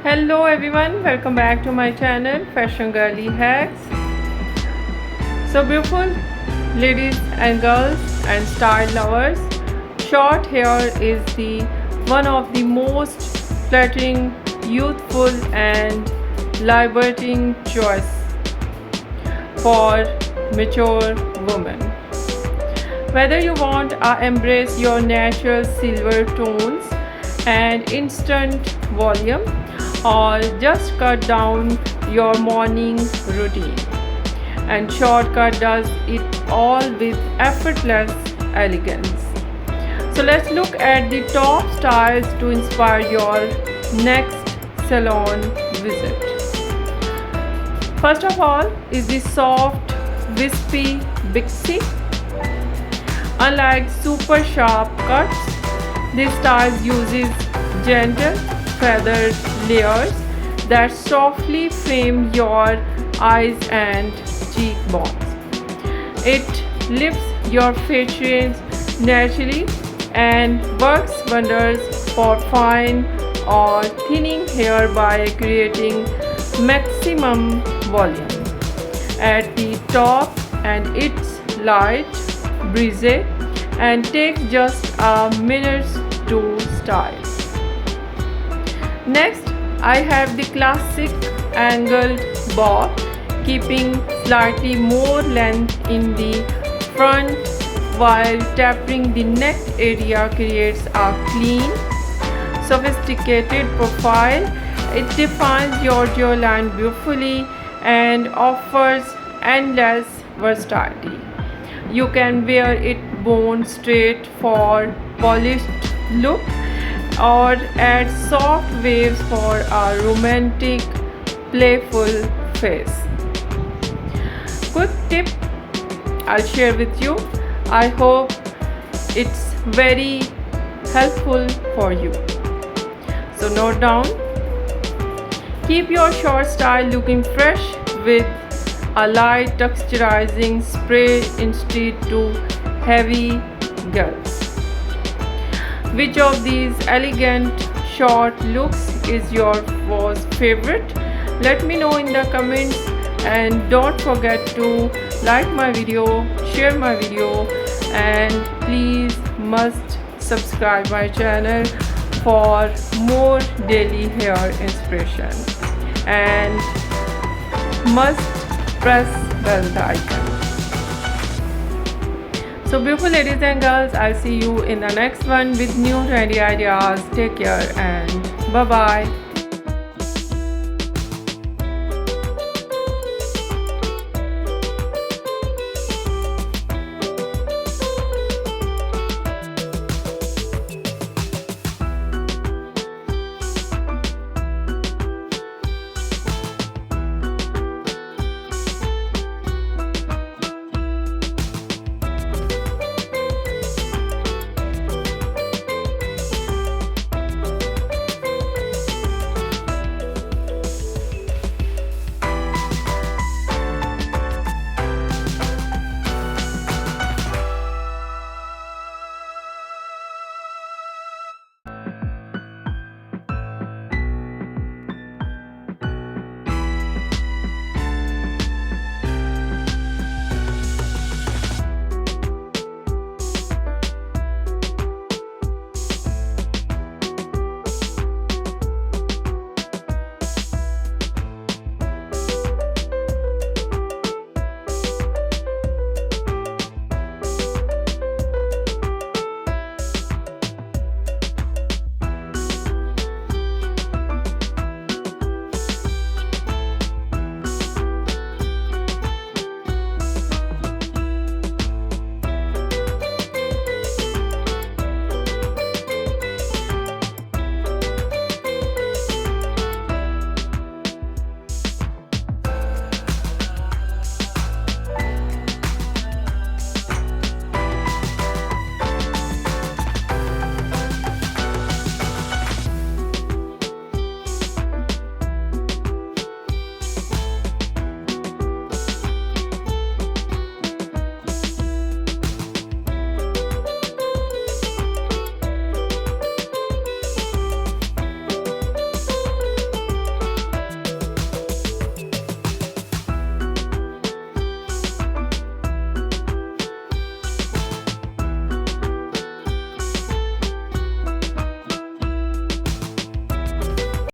Hello everyone, welcome back to my channel Fashion Girly Hacks. So beautiful ladies and girls and style lovers, short hair is the one of the most flattering, youthful and liberating choice for mature women. Whether you want to embrace your natural silver tones and instant volume, or just cut down your morning routine, and shortcut does it all with effortless elegance. So let's look at the top styles to inspire your next salon visit. First of all is the soft wispy Bixie. Unlike super sharp cuts, this style uses gentle feathered layers that softly frame your eyes and cheekbones. It lifts your features naturally and works wonders for fine or thinning hair by creating maximum volume at the top, and it's light, breezy, and takes just a minute to style. Next, I have the classic angled bob, keeping slightly more length in the front while tapering the neck area creates a clean, sophisticated profile. It defines your jawline beautifully and offers endless versatility. You can wear it bone straight for polished look, or add soft waves for a romantic, playful face. Quick tip I'll share with you. I hope it's very helpful for you. So note down. Keep your short style looking fresh with a light texturizing spray instead to heavy gels. Which of these elegant short looks is your favorite? Let me know in the comments, and don't forget to like my video, share my video, and please must subscribe my channel for more daily hair inspiration, and must press bell icon. So beautiful ladies and girls, I'll see you in the next one with new trendy ideas. Take care and bye bye.